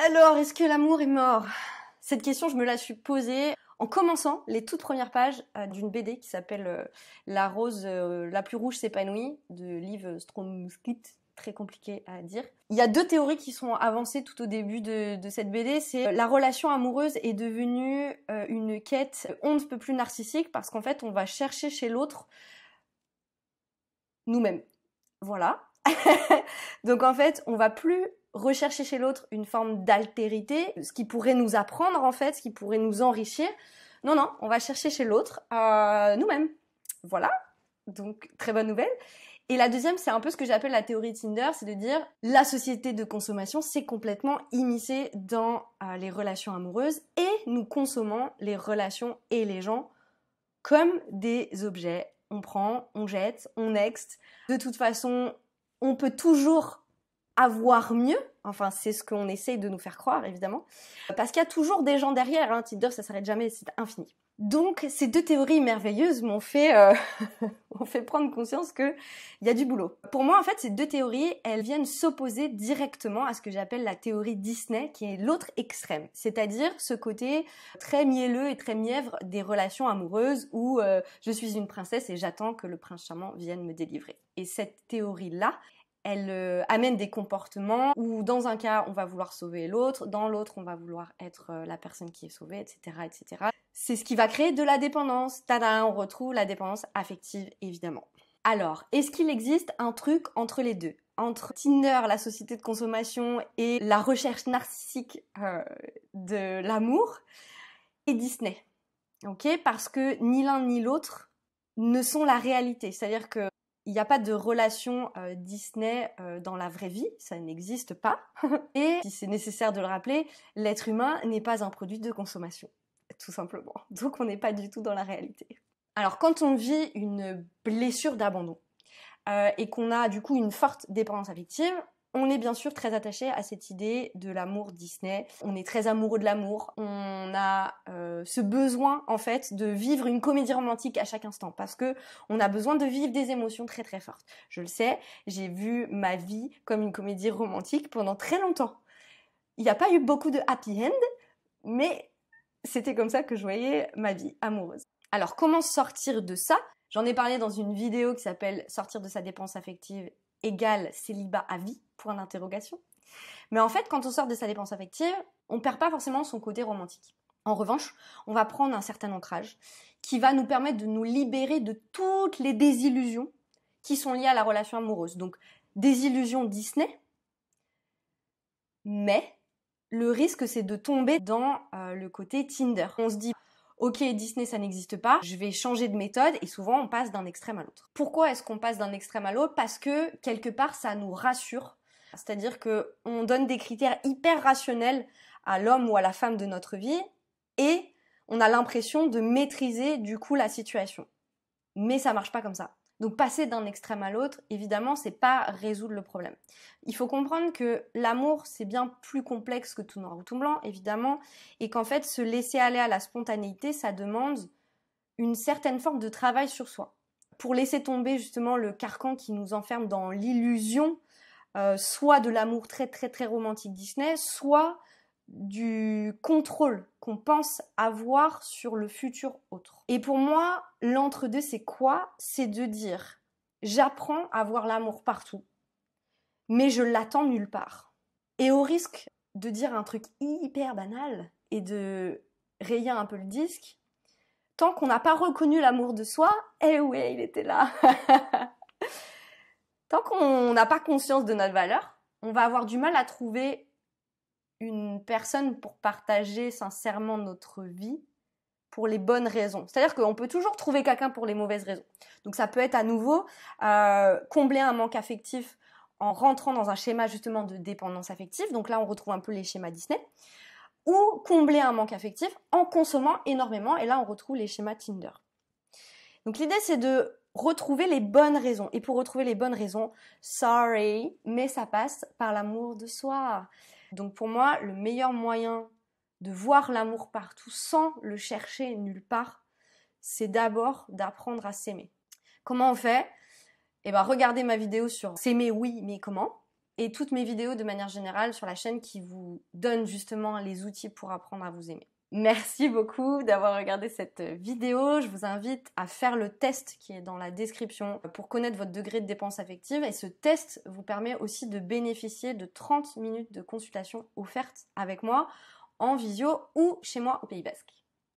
Alors, est-ce que l'amour est mort? Cette question, je me la suis posée en commençant les toutes premières pages d'une BD qui s'appelle La rose la plus rouge s'épanouit de Liv Strømquist, très compliqué à dire. Il y a deux théories qui sont avancées tout au début de cette BD. C'est la relation amoureuse est devenue une quête on ne peut plus narcissique parce qu'en fait, on va chercher chez l'autre nous-mêmes. Voilà. Donc en fait, on va plus rechercher chez l'autre une forme d'altérité, ce qui pourrait nous apprendre en fait, ce qui pourrait nous enrichir. Non, non, on va chercher chez l'autre nous-mêmes. Voilà, donc très bonne nouvelle. Et la deuxième, c'est un peu ce que j'appelle la théorie Tinder, c'est de dire la société de consommation s'est complètement immiscée dans les relations amoureuses et nous consommons les relations et les gens comme des objets. On prend, on jette, on next. De toute façon, on peut toujours avoir mieux, enfin c'est ce qu'on essaye de nous faire croire évidemment, parce qu'il y a toujours des gens derrière, hein. Tinder ça s'arrête jamais, c'est infini. Donc ces deux théories merveilleuses m'ont fait, m'ont fait prendre conscience qu'il y a du boulot. Pour moi en fait ces deux théories, elles viennent s'opposer directement à ce que j'appelle la théorie Disney, qui est l'autre extrême, c'est-à-dire ce côté très mielleux et très mièvre des relations amoureuses où je suis une princesse et j'attends que le prince charmant vienne me délivrer. Et cette théorie-là, elle amène des comportements où dans un cas on va vouloir sauver l'autre, dans l'autre on va vouloir être la personne qui est sauvée, etc., etc. C'est ce qui va créer de la dépendance. Tada, on retrouve la dépendance affective évidemment. Alors, est-ce qu'il existe un truc entre les deux? Entre Tinder, la société de consommation, et la recherche narcissique de l'amour, et Disney. Ok? Parce que ni l'un ni l'autre ne sont la réalité. C'est-à-dire que il n'y a pas de relation Disney dans la vraie vie, ça n'existe pas. Et si c'est nécessaire de le rappeler, l'être humain n'est pas un produit de consommation, tout simplement. Donc on n'est pas du tout dans la réalité. Alors quand on vit une blessure d'abandon et qu'on a du coup une forte dépendance affective, on est bien sûr très attaché à cette idée de l'amour Disney. On est très amoureux de l'amour. On a ce besoin en fait de vivre une comédie romantique à chaque instant parce que on a besoin de vivre des émotions très très fortes. Je le sais, j'ai vu ma vie comme une comédie romantique pendant très longtemps. Il n'y a pas eu beaucoup de happy end, mais c'était comme ça que je voyais ma vie amoureuse. Alors comment sortir de ça? J'en ai parlé dans une vidéo qui s'appelle « Sortir de sa dépendance affective égale célibat à vie ?» point d'interrogation. Mais en fait, quand on sort de sa dépendance affective, on perd pas forcément son côté romantique. En revanche, on va prendre un certain ancrage qui va nous permettre de nous libérer de toutes les désillusions qui sont liées à la relation amoureuse. Donc, désillusions Disney, mais le risque, c'est de tomber dans le côté Tinder. On se dit ok, Disney, ça n'existe pas, je vais changer de méthode, et souvent, on passe d'un extrême à l'autre. Pourquoi est-ce qu'on passe d'un extrême à l'autre? Parce que, quelque part, ça nous rassure. C'est-à-dire qu'on donne des critères hyper rationnels à l'homme ou à la femme de notre vie, et on a l'impression de maîtriser, du coup, la situation. Mais ça marche pas comme ça. Donc passer d'un extrême à l'autre, évidemment, c'est pas résoudre le problème. Il faut comprendre que l'amour, c'est bien plus complexe que tout noir ou tout blanc, évidemment, et qu'en fait, se laisser aller à la spontanéité, ça demande une certaine forme de travail sur soi. Pour laisser tomber justement le carcan qui nous enferme dans l'illusion, soit de l'amour très très très romantique Disney, soit du contrôle qu'on pense avoir sur le futur autre. Et pour moi, l'entre-deux, c'est quoi? C'est de dire, j'apprends à voir l'amour partout, mais je l'attends nulle part. Et au risque de dire un truc hyper banal et de rayer un peu le disque, tant qu'on n'a pas reconnu l'amour de soi, eh ouais, il était là. Tant qu'on n'a pas conscience de notre valeur, on va avoir du mal à trouver une personne pour partager sincèrement notre vie pour les bonnes raisons. C'est-à-dire qu'on peut toujours trouver quelqu'un pour les mauvaises raisons. Donc ça peut être à nouveau combler un manque affectif en rentrant dans un schéma justement de dépendance affective. Donc là, on retrouve un peu les schémas Disney. Ou combler un manque affectif en consommant énormément. Et là, on retrouve les schémas Tinder. Donc l'idée, c'est de retrouver les bonnes raisons. Et pour retrouver les bonnes raisons, sorry, mais ça passe par l'amour de soi. Donc pour moi, le meilleur moyen de voir l'amour partout sans le chercher nulle part, c'est d'abord d'apprendre à s'aimer. Comment on fait? Eh ben, regardez ma vidéo sur s'aimer oui, mais comment? et toutes mes vidéos de manière générale sur la chaîne qui vous donnent justement les outils pour apprendre à vous aimer. Merci beaucoup d'avoir regardé cette vidéo. Je vous invite à faire le test qui est dans la description pour connaître votre degré de dépense affective. Et ce test vous permet aussi de bénéficier de 30 minutes de consultation offerte avec moi en visio ou chez moi au Pays Basque.